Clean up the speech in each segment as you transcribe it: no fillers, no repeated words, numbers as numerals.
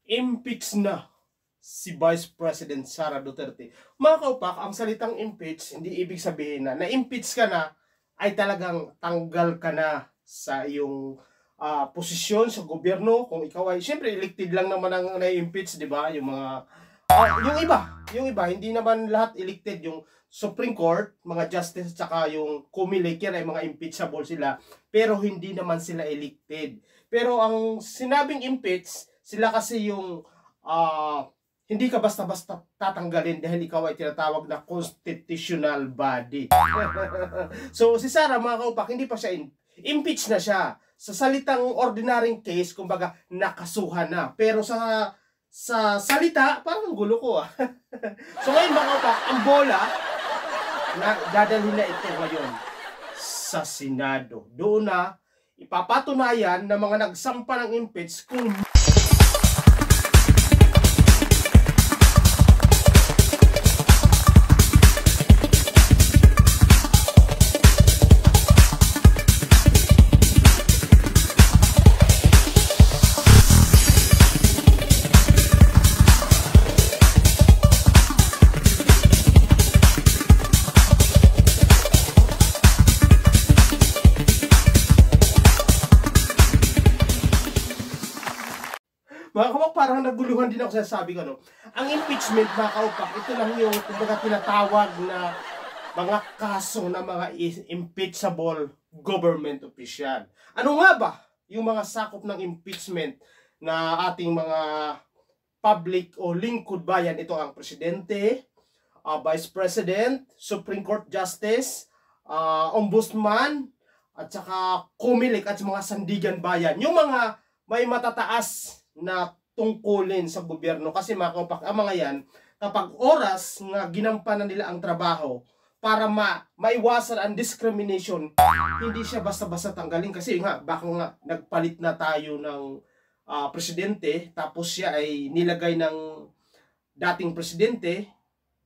Impeach na si Vice President Sara Duterte. Mga kaupak, ang salitang impeach, hindi ibig sabihin na na-impeach ka na ay talagang tanggal ka na sa iyong posisyon sa gobyerno. Kung ikaw ay, siyempre elected lang naman ang na-impeach, di ba? Yung mga, yung iba, hindi naman lahat elected. Yung Supreme Court, mga justice, at saka yung Kumilikir ay mga impeachable sila. Pero hindi naman sila elected. Pero ang sinabing impeach, sila kasi yung hindi ka basta-basta tatanggalin dahil ikaw ay tinatawag na constitutional body. So si Sara, mga kaupak, hindi pa siya impeach na siya. Sa salitang ordinaryong case, kumbaga nakasuhan na. Pero sa salita, parang gulo ko So ngayon, mga kaupak, ang bola na dadalhin na ito ngayon sa Senado. Doon na ipapatunayan ng mga nagsampa ng impeach kung mga kaupak, parang naguluhan din ako sa sabi ko, no? Ang impeachment, mga kaupak, ito lang yung kumbaga tinatawag na mga kaso na mga impeachable government official. Ano nga ba yung mga sakop ng impeachment na ating mga public o lingkod bayan? Ito ang presidente, vice president, Supreme Court justice, ombudsman, at saka kumilik at mga sandigan bayan. Yung mga may matataas na tungkulin sa gobyerno. Kasi mga kaupak, ang mga yan, kapag oras na ginampanan nila ang trabaho para maiwasan ang discrimination, hindi siya basta-basta tanggalin. Kasi nga, baka nga nagpalit na tayo ng presidente, tapos siya ay nilagay ng dating presidente,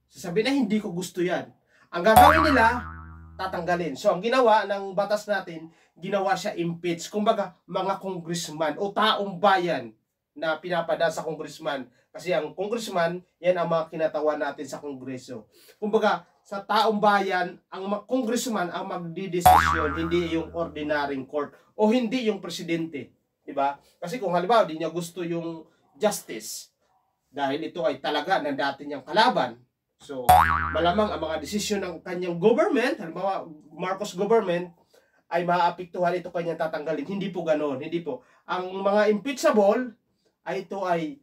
sasabihin na hindi ko gusto yan. Ang gagawin nila, tatanggalin. So, ang ginawa ng batas natin, ginawa siya impeach. Kumbaga, mga congressman o taong bayan na pinapada sa congressman. Kasi ang congressman, yan ang mga kinatawan natin sa kongreso. Kumbaga, sa taong bayan, ang congressman ang magdidesisyon, hindi yung ordinaryong court o hindi yung presidente. Diba? Kasi kung halimbawa, di niya gusto yung justice, dahil ito ay talaga ng dati niyang kalaban. So, malamang ang mga desisyon ng kanyang government, halimbawa Marcos government, ay maapektuhan ito kanyang tatanggalin. Hindi po ganoon, hindi po. Ang mga impeachable, ay ito ay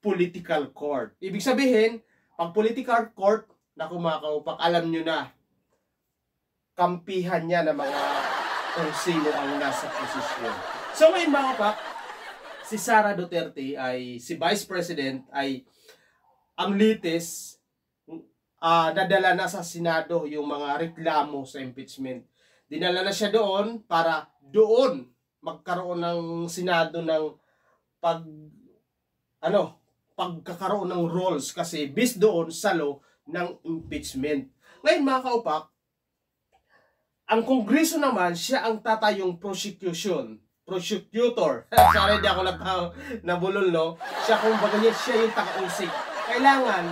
political court. Ibig sabihin, pag political court, naku mga kaupak, alam nyo na, kampihan niya ng mga kung sino ang nasa posisyon. So ngayon mga kaupak, si Sara Duterte ay, si Vice President ay, ang litis, nadala na sa Senado yung mga reklamo sa impeachment. Dinala na siya doon para doon magkaroon ng Senado ng pagkakaroon ng rules kasi based doon sa law ng impeachment. Ngayon mga kaupak, ang Kongreso naman, siya ang tatayong prosecutor. Sorry, di ako nabulol, no? Siya kumbaga niya, siya yung taka-usig. Kailangan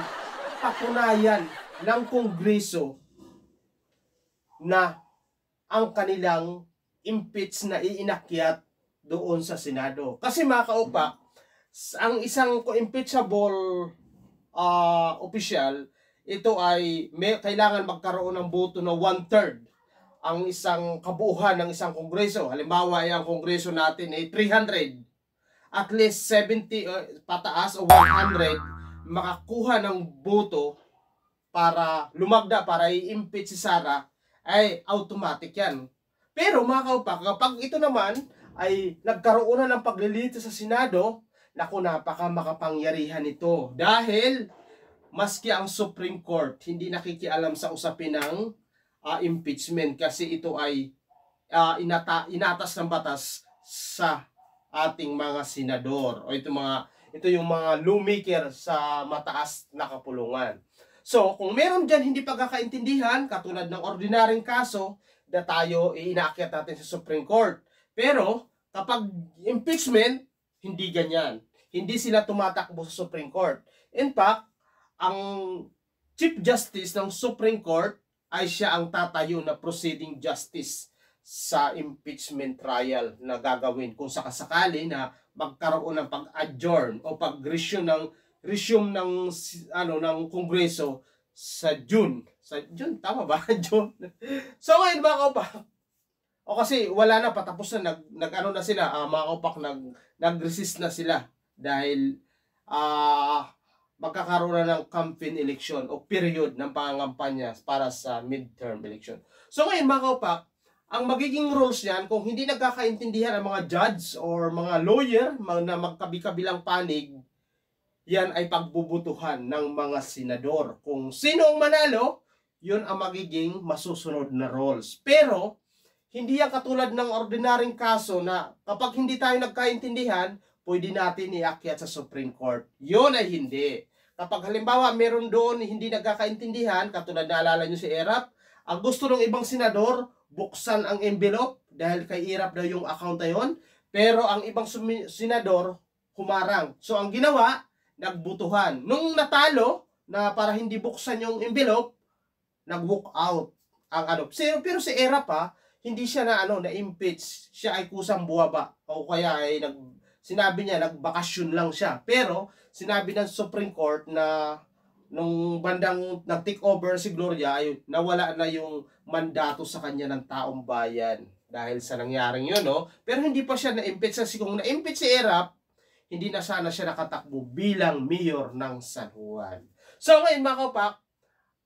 patunayan ng Kongreso na ang kanilang impeach na iinakyat doon sa Senado. Kasi mga kaupak, ang isang impeachable official, ito ay kailangan magkaroon ng boto na 1/3 ang isang kabuuhan ng isang kongreso. Halimbawa ay ang kongreso natin ay 300. At least 70 pataas o 100 makakuha ng boto para lumagda, para i-impeach si Sara, ay automatic yan. Pero mga kaupak, kapag ito naman ay nagkaroon na ng paglilito sa Senado, naku, napaka makapangyarihan ito. Dahil maski ang Supreme Court hindi nakikialam sa usapin ng impeachment kasi ito ay inatas ng batas sa ating mga senador o ito yung mga lawmaker sa mataas na kapulungan. So, kung meron dyan hindi pagkakaintindihan, katulad ng ordinaryong kaso na tayo inaakyat natin sa Supreme Court. Pero, kapag impeachment, hindi ganyan. hindi sila tumatakbo sa Supreme Court. In fact, ang Chief Justice ng Supreme Court ay siya ang tatayo na proceeding justice sa impeachment trial na gagawin kung sakasakali na magkaroon ng pag-adjourn o resume ng Kongreso sa June. Sa June, tama ba? June. So ngayon mga kaupak, o kasi wala na, patapos na, nag-ano na sila, mga kaupak, nag-resist na sila dahil magkakaroon na ng campaign election o period ng pangangampanya para sa midterm election. So ngayon mga kaupak, ang magiging rules niyan, kung hindi nagkakaintindihan ang mga judge or mga lawyer na magkabi-kabilang panig, yan ay pagbubutuhan ng mga senador. Kung sino ang manalo, yun ang magiging masusunod na rules. Pero, hindi yan katulad ng ordinaryong kaso na kapag hindi tayo nagkaintindihan, pwede natin iakyat sa Supreme Court. Yun ay hindi. Kapag halimbawa meron doon hindi nagkakaintindihan, katulad na alala nyo si Erap, ang gusto ng ibang senador, buksan ang envelope dahil kay Erap daw yung account na yun, pero ang ibang senador humarang. So ang ginawa, nagbutuhan. Nung natalo, na para hindi buksan yung envelope, nag-walk out ang ano. Pero si Erap hindi siya na-impeach. Siya ay kusang buwaba. O kaya ay sinabi niya, nagbakasyon lang siya. Pero, sinabi ng Supreme Court na nung bandang nag-take over si Gloria, ay nawala na yung mandato sa kanya ng taong bayan. Dahil sa nangyaring yun, no? Pero hindi pa siya na-impeach. Kasi kung na-impeach si Erap, hindi na sana siya nakatakbo bilang mayor ng San Juan. So, ngayon mga kaupak,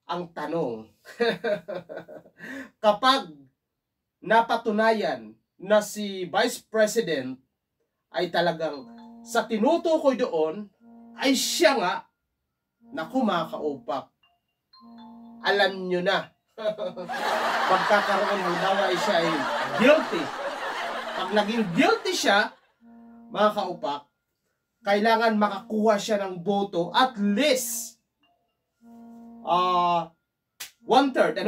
ang tanong, kapag napatunayan na si Vice President ay talagang sa tinutukoy doon ay siya nga na kumakaupak. Alam nyo na, pagkakaroon ng dawa ay siya ay guilty. Pag naging guilty siya, mga kaupak, kailangan makakuha siya ng boto at least 1/3,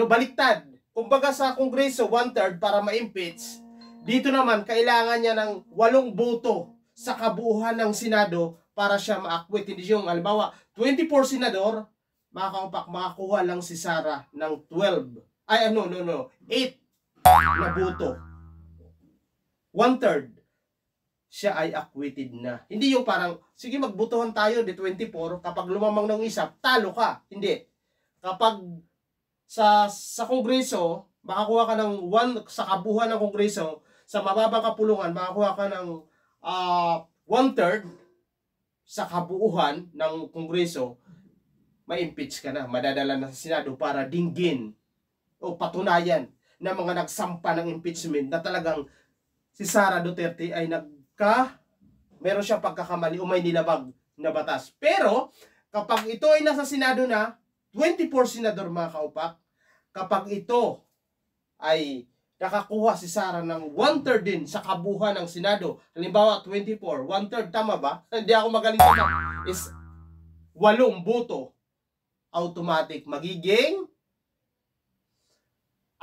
baliktad. Kumbaga sa Kongreso, 1/3 para ma-impeach. Dito naman, kailangan niya ng 8 boto sa kabuuan ng Senado para siya ma-acquit. Hindi yung, halimbawa, 24 senador, mga kaupak, makakuha lang si Sara ng 12. 8 na boto. 1/3. Siya ay acquitted na. Hindi yung parang, sige magbutuhan tayo, di 24, kapag lumamang ng isa, talo ka. Hindi. Kapag sa Kongreso, makakuha ka ng 1 sa kabuuan ng Kongreso, sa mababang kapulungan, makakuha ka ng 1/3 sa kabuuan ng Kongreso, ma-impeach ka na, madadala na sa Senado para dinggin o patunayan na mga nagsampa ng impeachment na talagang si Sara Duterte ay meron siyang pagkakamali o may nilabag na batas. Pero, kapag ito ay nasa Senado na, 24 senador mga kaupak, kapag ito ay nakakuha si Sara ng 1/3 din sa kabuuan ng Senado, halimbawa 24, 1/3, tama ba? Hindi ako magaling sa is 8 boto, automatic magiging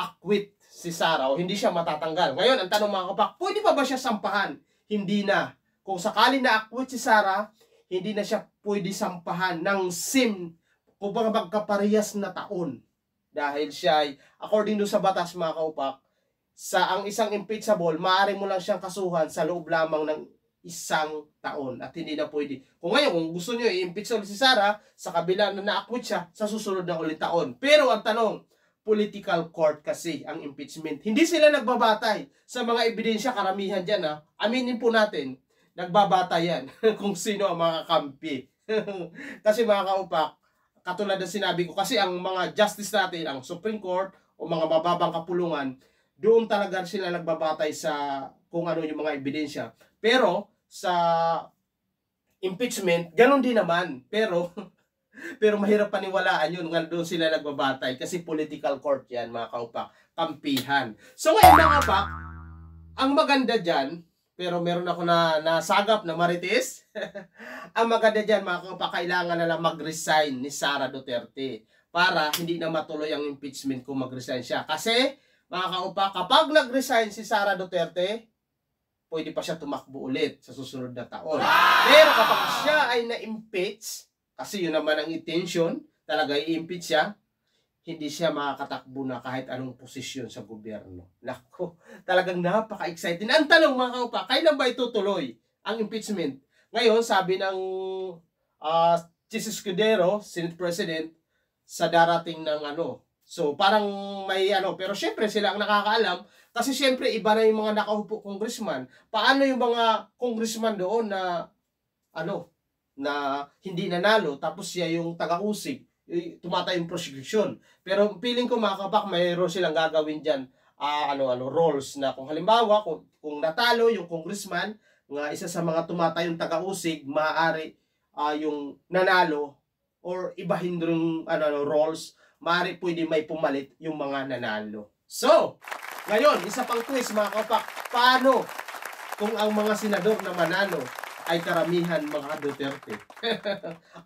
acquit si Sara o hindi siya matatanggal. Ngayon, ang tanong mga kaupak, pwede pa ba siya sampahan? Hindi na. Kung sakali na acquit si Sara, hindi na siya pwede sampahan ng kung magkaparehas na taon. Dahil siya ay, according sa batas mga kaupak, ang isang impeachable, maaari mo lang siyang kasuhan sa loob lamang ng 1 taon. At hindi na pwede. Kung ngayon, kung gusto nyo i-impeach si Sara, sa kabila na na-acquit siya, sa susunod na ulit taon. Pero ang tanong, political court kasi ang impeachment. Hindi sila nagbabatay sa mga ebidensya, karamihan dyan aminin po natin, nagbabatay yan kung sino ang mga kampi. Kasi mga kaupak, katulad ng sinabi ko, kasi ang mga justice natin, ang Supreme Court o mga mababang kapulungan, doon talaga sila nagbabatay sa kung ano yung mga ebidensya. Pero sa impeachment, ganun din naman. Pero mahirap paniwalaan yun nga doon sila nagbabatay kasi political court yan mga kaupak, kampihan. So ngayon mga kaupak, ang maganda dyan, pero meron ako na nasagap na marites, ang maganda dyan mga kaupak, kailangan na lang mag-resign ni Sara Duterte para hindi na matuloy ang impeachment kung mag-resign siya. Kasi mga kaupak, kapag nag-resign si Sara Duterte, pwede pa siya tumakbo ulit sa susunod na taon. Pero kapag siya ay na-impeach, kasi yun naman ang intention, talaga i-impeach siya, hindi siya makakatakbo na kahit anong posisyon sa gobyerno. Nako, talagang napaka-exciting. Ang tanong mga kaupa, kailan ba itutuloy ang impeachment? Ngayon, sabi ng Chis Escudero, Senate President, sa darating ng so parang may pero syempre sila ang nakakaalam kasi syempre iba na yung mga nakaupo congressman. Paano yung mga congressman doon na na hindi nanalo tapos siya yung taga-usig, tumatay yung prosecution. Pero feeling ko mga kapak, mayroon silang gagawin diyan roles na kung halimbawa kung natalo yung congressman nga isa sa mga tumatay yung taga-usig, maaari yung nanalo or ibahin yung roles, maaari pwede may pumalit yung mga nanalo. So, ngayon, isa pang twist mga kapak, paano kung ang mga senador na manalo ay karamihan mga Duterte?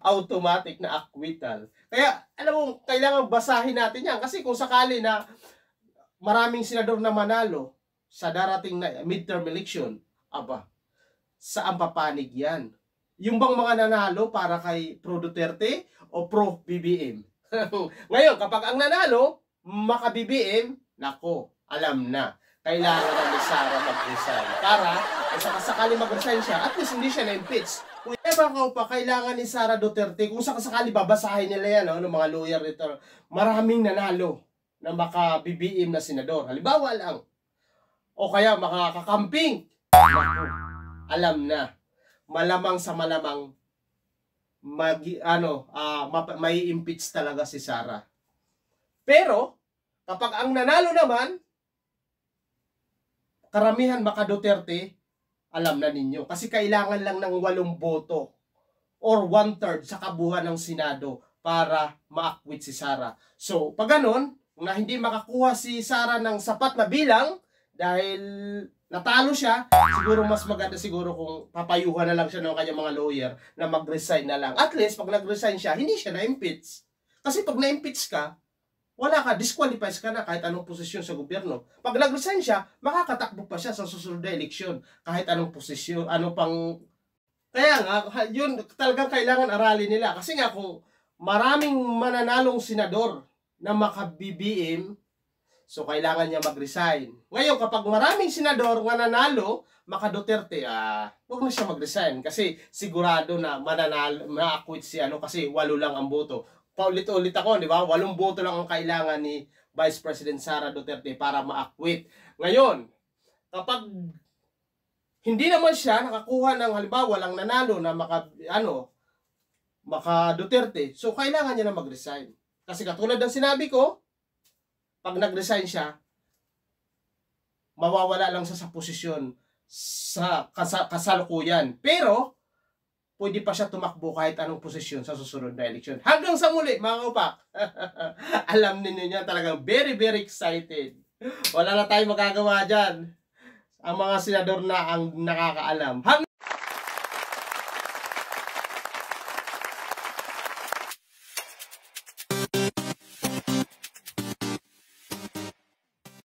Automatic na acquittal. Kaya, alam mo, kailangan basahin natin yan. Kasi kung sakali na maraming senador na manalo sa darating na midterm election, saan papanig yan? Yung bang mga nanalo para kay pro Duterte o pro BBM? Ngayon, kapag ang nanalo, maka-BBM, nako, alam na. Kailangan na ni Sara mag-resign. Para, kung sakali mag-resign siya, at least hindi siya na-impeach. Kung kailangan ni Sara Duterte, kung sakali babasahin nila yan, ng mga lawyer dito, maraming nanalo na maka-BBM na senador. Halimbawa lang. O kaya makakakamping. Nako, alam na. Malamang sa malamang may impeach talaga si Sara. Pero kapag ang nanalo naman karamihan maka Duterte, alam na ninyo kasi kailangan lang ng 8 boto or 1/3 sa kabuuan ng Senado para ma-acquit si Sara. So pag ganun, na hindi makakuha si Sara ng sapat na bilang dahil natalo siya, siguro mas maganda siguro kung papayuhan na lang siya ng kanyang mga lawyer na mag-resign na lang. At least, pag nag-resign siya, hindi siya na-impeach. Kasi pag na-impeach ka, wala ka, disqualifies ka na kahit anong posisyon sa gobyerno. Pag nag-resign siya, makakatakbo pa siya sa susunod na eleksyon kahit anong posisyon, Kaya nga, yun talagang kailangan aralin nila. Kasi nga kung maraming mananalong senador na maka-BBM, so kailangan niya mag-resign. Ngayon, kapag maraming senador nga nanalo, maka Duterte, huwag na siya mag-resign kasi sigurado na mananalo, ma-acquit si kasi 8 lang ang boto. Paulit-ulit ako, di ba? 8 boto lang ang kailangan ni Vice President Sara Duterte para ma-acquit. Ngayon, kapag hindi naman siya nakakuha ng halimbawa walang nanalo na maka Duterte, so kailangan niya na mag-resign. Kasi katulad ng sinabi ko, pag nag-resign siya, mawawala lang sa posisyon sa kasalukuyan. Pero, pwede pa siya tumakbo kahit anong posisyon sa susunod na eleksyon. Hanggang sa muli, mga kapak. Alam ninyo niya, talagang very, very excited. Wala na tayong magagawa dyan. Ang mga senador na ang nakakaalam.